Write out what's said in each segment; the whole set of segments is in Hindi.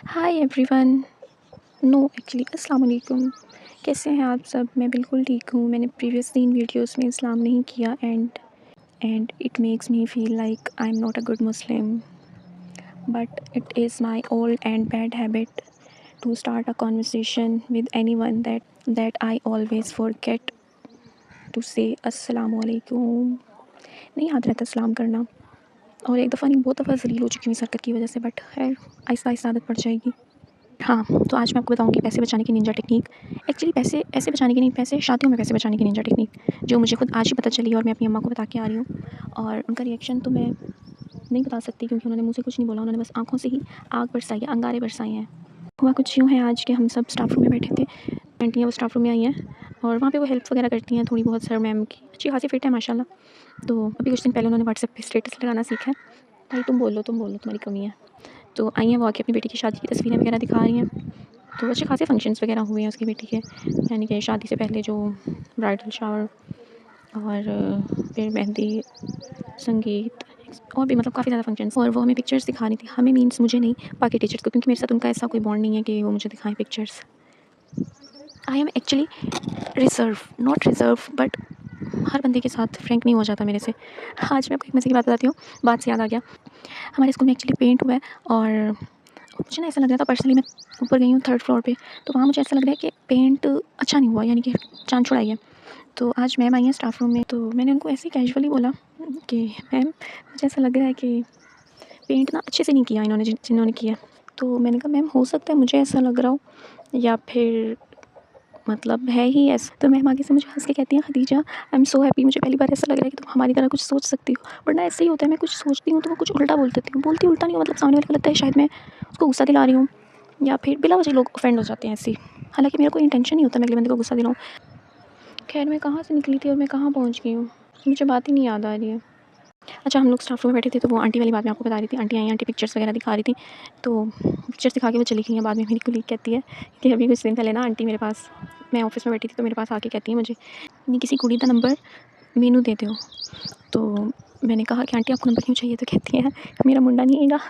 Hi everyone. नो एक्चुअली अस्सलाम वालेकुम। कैसे हैं आप सब? मैं बिल्कुल ठीक हूँ। मैंने प्रीवियस 3 वीडियोस में इस्लाम नहीं किया and it makes me feel like I am not a good Muslim, but it is my old and bad habit to start a conversation with anyone that I always forget to say अस्सलाम वालेकुम। नहीं याद रहता सलाम करना, और एक दफ़ा नहीं बहुत दफ़ा ज़लील हो चुकी हूँ इस हरकत की वजह से, बट खैर आहिस्ता आहिस्ता आदत पड़ जाएगी। हाँ, तो आज मैं आपको बताऊँगी पैसे बचाने की निंजा टेक्नीक। एक्चुअली पैसे ऐसे बचाने की नहीं, पैसे शादियों में पैसे बचाने की निंजा टेक्नीक, जो मुझे खुद आज ही पता चली और मैं अपनी अम्मा को बता के आ रही हूँ। और उनका रिएक्शन तो मैं नहीं बता सकती क्योंकि उन्होंने मुँह से कुछ नहीं बोला, उन्होंने बस आँखों से ही आग बरसाई है, अंगारे बरसाए हैं। हुआ कुछ यूँ है आज कि हम सब स्टाफ रूम में बैठे थे, आंटियाँ वो स्टाफ रूम में आई हैं और वहाँ पे वो हेल्प वगैरह करती हैं थोड़ी बहुत, सर मैम की अच्छी खासी फिट है माशाल्लाह। तो अभी कुछ दिन पहले उन्होंने व्हाट्सएप पे स्टेटस लगाना सीखा है, भाई तुम बोलो तुम्हारी कमी है। तो आई हैं वो आके अपनी बेटी की शादी की तस्वीरें वगैरह दिखा रही हैं। तो अच्छे खासे फंक्शंस वगैरह हुए हैं उसकी बेटी के, यानी कि शादी से पहले जो ब्राइडल शावर और फिर मेहंदी, संगीत और भी मतलब काफ़ी ज़्यादा फंक्शंस, और वो हमें पिक्चर्स दिखा रही थी, हमें मीन्स मुझे नहीं, बाकी टीचर्स को, क्योंकि मेरे साथ उनका ऐसा कोई बॉन्ड नहीं है कि वो मुझे दिखाएं pictures. I am actually not reserve, but हर बंदे के साथ फ्रैंक नहीं हो जाता मेरे से। आज मैं आपको एक मज़े की बात बताती हूँ, बात से याद आ गया। हमारे स्कूल में एक्चुअली पेंट हुआ है और मुझे ना ऐसा लग रहा था, पर्सनली मैं ऊपर गई हूँ 3rd फ्लोर पे, तो वहाँ मुझे ऐसा लग रहा है कि पेंट अच्छा नहीं हुआ, यानी कि जान छुड़ाई है। तो आज मैम आई हैं स्टाफ रूम में, तो मैंने उनको ऐसे ही कैजुअली बोला कि मैम मुझे ऐसा लग रहा है कि पेंट ना अच्छे से नहीं किया इन्होंने, जिन्होंने किया। तो मैंने कहा मैम हो सकता है मुझे ऐसा लग रहा हो, या फिर मतलब है ही ऐसा। तो मैम आगे से मुझे हंस के कहती हैं, Khadija I am so happy, मुझे पहली बार ऐसा लग रहा है कि तुम हमारी तरह कुछ सोच सकती हो, वरना ऐसे ही होता है, मैं कुछ सोचती हूँ तो वो कुछ उल्टा बोल देती हूँ, बोलती उल्टा नहीं हूँ, मतलब सामने वाले को लगता है शायद मैं उसको गुस्सा दिला रही हूँ, या फिर बिला वजह लोग ऑफेंड हो जाते हैं ऐसे ही। हालांकि मेरा कोई इंटेंशन नहीं होता मैं अगले बंदे को गुस्सा दिलाऊँ। खैर मैं कहाँ से निकली थी और मैं कहाँ पहुँच गई हूँ, मुझे बात ही नहीं याद आ रही है। अच्छा, हम लोग स्टाफ रूम में बैठे थे, तो वो आंटी वाली बात मैं आपको बता रही थी। आंटी आई, आंटी पिक्चर्स वगैरह दिखा रही थी, तो पिक्चर्स दिखा के वो चली गई हैं। बाद में मेरी कुलीग कहती है कि अभी कुछ दिन पहले ना आंटी मेरे पास, मैं ऑफिस में बैठी थी तो मेरे पास आके कहती है मुझे, नहीं किसी कुड़ी का नंबर मैनू दे दो। तो मैंने कहा कि आंटी आपको नंबर क्यों चाहिए? तो कहती है मेरा मुंडा नहीं हैगा,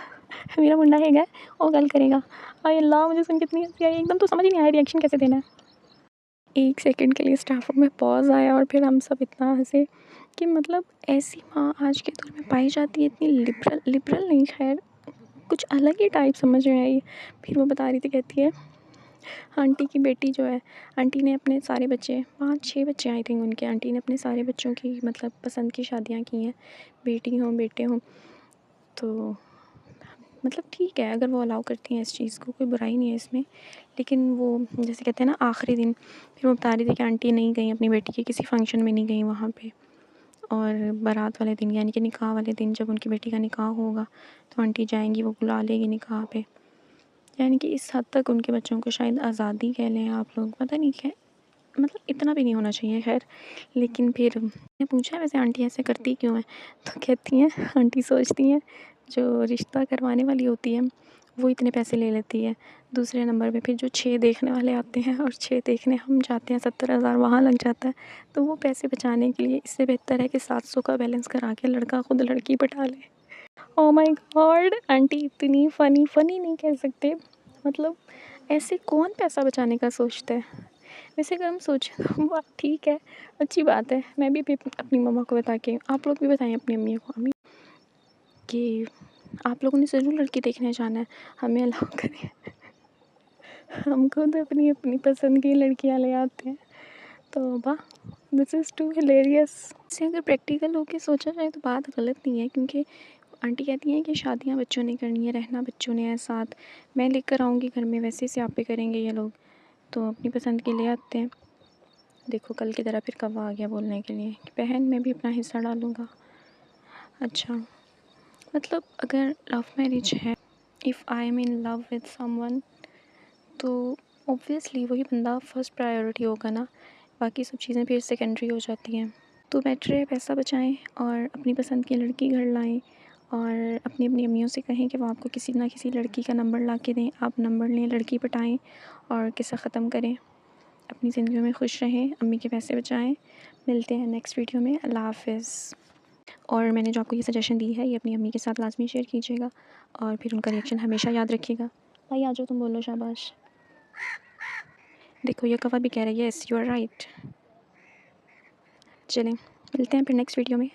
मेरा मुंडा हैगा वो गल करेगा। हाय अल्लाह, मुझे सुन के इतनी हंसी आई, एकदम तो समझ ही नहीं आया रिएक्शन कैसे देना है। 1 सेकंड के लिए स्टाफ रूम में पॉज़ आया और फिर हम सब इतना हँसे कि मतलब ऐसी माँ आज के दौर में पाई जाती है, इतनी लिबरल नहीं, खैर कुछ अलग ही टाइप समझ में आई। फिर वो बता रही थी, कहती है आंटी की बेटी जो है, आंटी ने अपने सारे बच्चे, 5-6 बच्चे आई थिंक उनके, आंटी ने अपने सारे बच्चों की मतलब पसंद की शादियाँ की हैं, बेटी हों बेटे हों। तो मतलब ठीक है, अगर वो अलाउ करती हैं इस चीज़ को, कोई बुराई नहीं है इसमें। लेकिन वो जैसे कहते हैं ना आखिरी दिन, फिर वो बता रही थी कि आंटी नहीं गई अपनी बेटी के किसी फंक्शन में नहीं गई वहाँ पे, और बारात वाले दिन यानी कि निकाह वाले दिन जब उनकी बेटी का निकाह होगा तो आंटी जाएंगी, वो बुला लेगी निकाह पे। यानी कि इस हद तक उनके बच्चों को शायद आज़ादी कह लें आप लोग, पता नहीं क्या, मतलब इतना भी नहीं होना चाहिए खैर। लेकिन फिर मैंने पूछा वैसे आंटी ऐसे करती क्यों है, तो कहती हैं आंटी सोचती हैं जो रिश्ता करवाने वाली होती है वो इतने पैसे ले लेती है, दूसरे नंबर पे फिर जो 6 देखने वाले आते हैं और 6 देखने हम जाते हैं, 70,000 वहाँ लग जाता है। तो वो पैसे बचाने के लिए इससे बेहतर है कि 700 का बैलेंस करा के लड़का खुद लड़की पटा ले। ओह माय गॉड, आंटी इतनी फ़नी नहीं कह सकते, मतलब ऐसे कौन पैसा बचाने का सोचता है? वैसे अगर हम सोचें तो बात ठीक है, अच्छी बात है। मैं भी अपनी मम्मा को बता के, आप लोग भी बताएं अपनी अम्मी को, अम्मी कि आप लोगों ने ज़रूर लड़की देखने जाना है, हमें अलाउ करें। हम खुद अपनी अपनी पसंद की लड़कियां ले आते हैं। तो वाह, दिस इज़ टू हिलेरियस। से अगर प्रैक्टिकल होके सोचा जाए तो बात गलत नहीं है, क्योंकि आंटी कहती हैं कि शादियां बच्चों ने करनी है, रहना बच्चों ने है साथ, मैं लेकर आऊँगी घर में, वैसे स्यापे करेंगे ये लोग, तो अपनी पसंद के ले आते हैं। देखो कल की तरह फिर कब आ गया बोलने के लिए कि बहन मैं भी अपना हिस्सा डालूँगा। अच्छा, मतलब अगर लव मैरिज है, if I am in love with someone, तो ऑब्वियसली वही बंदा फर्स्ट प्रायोरिटी होगा ना, बाकी सब चीज़ें फिर सेकेंडरी हो जाती हैं। तो बेटर है पैसा बचाएं और अपनी पसंद की लड़की घर लाएं, और अपनी अपनी अम्मियों से कहें कि वो आपको किसी ना किसी लड़की का नंबर ला के दें, आप नंबर लें, लड़की पटाएं और किस्सा ख़त्म करें, अपनी ज़िंदगी में खुश रहें, अम्मी के पैसे बचाएं। मिलते हैं नेक्स्ट वीडियो में, अल्लाह हाफ़िज़। और मैंने जो आपको ये सजेशन दी है ये अपनी अम्मी के साथ लाजमी शेयर कीजिएगा और फिर उनका रिएक्शन हमेशा याद रखिएगा। भाई आ जाओ, तुम बोलो शाबाश। देखो ये कवा भी कह रही है यस यू आर राइट। चलें, मिलते हैं फिर नेक्स्ट वीडियो में।